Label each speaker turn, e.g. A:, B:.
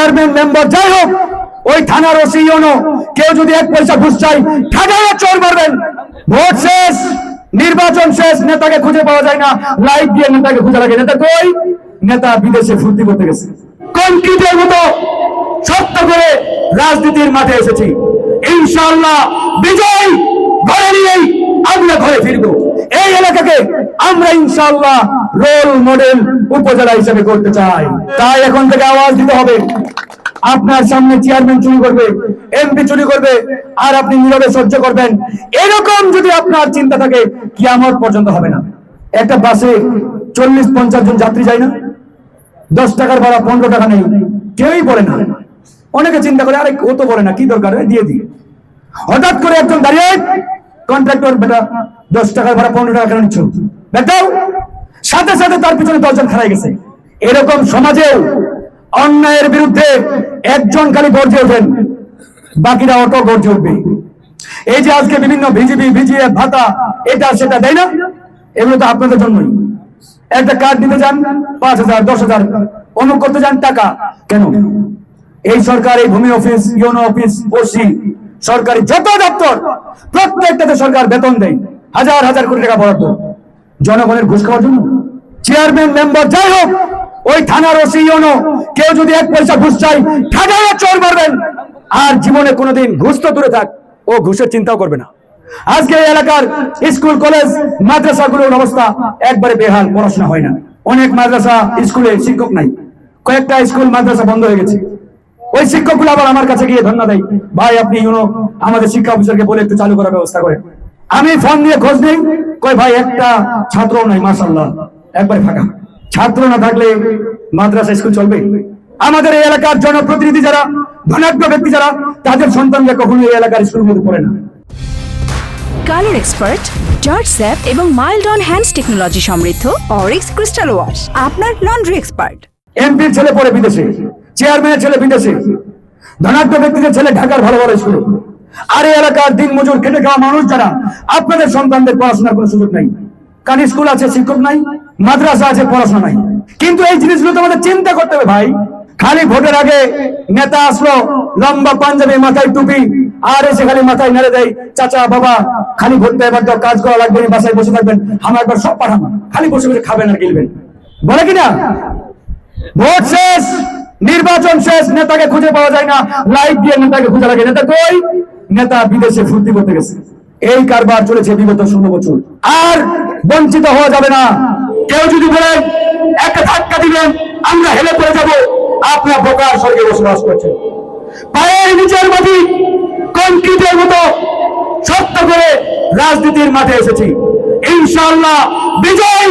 A: Chairman member যাই হোক, ওই থানার ওসি ইউনো কেউ যদি 1 পয়সা ঘুষ চাই ঠাকায় চোর মারবেন। ভোট শেষ, নির্বাচন শেষ, নেতাকে খুঁজে পাওয়া যায় না, লাইট দিয়ে নেতাকে খুঁজে লাগে। নেতা কই? নেতা বিদেশে ফুর্তি করতে গেছে। কংক্রিটের মতো শক্ত করে রাজনীতির মাঠে এসেছি। ইনশাআল্লাহ বিজয় ঘরে নিয়েই আমরা ঘরে ফিরবো। এই এলাকাকে আমরা ইনশাআল্লাহ রোল মডেল উপজেলা হিসেবে করতে চাই। তাই এখন থেকে আওয়াজ দিতে হবে। আপনার সামনে চেয়ারম্যান চুরি করবে, এমপি চুরি করবে, আর আপনি নীরবে সহ্য করবেন, এরকম যদি আপনার চিন্তা থাকে, কিয়ামত পর্যন্ত হবে না। একটা বাসে 40-50 জন যাত্রী যায় না, 10 টাকার ভাড়া 15 টাকা নেই, কেউই বলে না। অনেকে চিন্তা করে আরে ও তো বলে না, কি দরকার দিয়ে দিই। হঠাৎ করে একজন দাঁড়িয়ে, কন্ট্রাক্টর বেটা 10 টাকার ভাড়া 15 টাকা কেন নিচ্ছ বেটাও, সাথে সাথে তার পিছনে 10 জন খাড়াই গেছে। এরকম সমাজেও অন্যায়ের বিরুদ্ধে একজন খালি গর্জে ওঠেন, বাকিরা অটো গর্জে উঠবে। এই যে আজকে বিভিন্ন ভিজিবি ভিজিএফ ভাতা এটা সেটা দেয় না, এগুলো তো আপনাদের জন্যই। একটা কার্ড নিতে যান 5,000 10,000, অমুক করতে যান টাকা কেন? এই সরকার, এই ভূমি অফিস, ইউনো অফিস, ওসি, সরকারি যত দপ্তর, প্রত্যেকটাতে সরকার বেতন দেয়, হাজার হাজার কোটি টাকা বরাদ্দ, জনগণের ঘুষ খাওয়ার জন্য। চেয়ারম্যান মেম্বার যাই হোক, ওই থানার ওসি ইউনো কেউ যদি 1 পয়সা ঘুষ চাই ঠাকায় চোর মারবেন। আর জীবনে কোনোদিন ঘুষ তো দূরে থাক, ও ঘুষের চিন্তাও করবে না। আজকে এই এলাকার স্কুল কলেজ মাদ্রাসাগুলোর অবস্থা একবারে বেহাল, পড়াশোনা হয় না। অনেক মাদ্রাসা স্কুলে শিক্ষক নাই, কয়েকটা স্কুল মাদ্রাসা বন্ধ হয়ে গেছে। ওই শিক্ষকগুলো আবার আমার কাছে গিয়ে ধন্যবাদ দেয়, ভাই আপনি আমাদের শিক্ষা অফিসারকে বলে একটু চালু করার ব্যবস্থা করেন। আমি ফোন দিয়ে খোঁজ নেই, কই ভাই একটা ছাত্রও নাই, মাশাআল্লাহ একবারে ফাঁকা। ছাত্র না থাকলে মাদ্রাসা স্কুল চলবে? আমাদের এই এলাকার জনপ্রতিনিধি যারা, ধনাঢ্য ব্যক্তি যারা, তাদের সন্তানরা কখনো এই এলাকার স্কুলের মধ্যে পড়ে না।
B: কালার এক্সপার্ট, জর্জ স্যাপ এবং মাইল্ড অন হ্যান্ডস টেকনোলজি সমৃদ্ধ অরিক্স ক্রিস্টাল ওয়াশ আপনার লন্ড্রি এক্সপার্ট।
A: এমপির ছেলে পড়ে বিদেশে, চেয়ারম্যানের ছেলে বিদেশে, ধনাঢ্য ব্যক্তিদের ছেলে ঢাকার ভালো ভালো স্কুলে। আর এই এলাকার দিন মজুর খেটে খাওয়া মানুষ যারা, আপনাদের সন্তানদের পড়াশোনার কোনো সুযোগ নাই। কারণ স্কুল আছে, শিক্ষক নাই, মাদ্রাসা আছে, পড়াশোনা নাই। কিন্তু এই জিনিসগুলো তো আমাদের চিন্তা করতে হবে ভাই। খালি ভোটের আগে নেতা আসলো, লম্বা পাঞ্জাবি, মাথায় টুপি, আর এসে খালি মাথায় নেড়ে দেয়, চাচা বাবা খালি ভোট এবার তো কাজ করা লাগবে, বাসায় বসে থাকবেন, আমার একবার সব পাঠাবো, খালি বসে বসে খাবেন আর গিলবেন, বলে কিনা? ভোট শেষ, নির্বাচন শেষ, নেতাকে খুঁজে পাওয়া যায় না, লাইট দিয়ে নেতাকে খুঁজে লাগে। নেতা কই? নেতা বিদেশে ফুর্তি করতে গেছে। এই কারবার চলেছে বিগত 16 বছর। আর বঞ্চিত হওয়া যাবে না। কেউ যদি বলেন একটা ধাক্কা দিবেন আমরা হেলে পড়ে যাব, আপনার বোকার স্বর্গে বসবাস করছেন। পায়ের নিচের মাটি কংক্রিটের মতো শক্ত করে রাজনীতির মাঠে এসেছি। ইনশাআল্লাহ বিজয়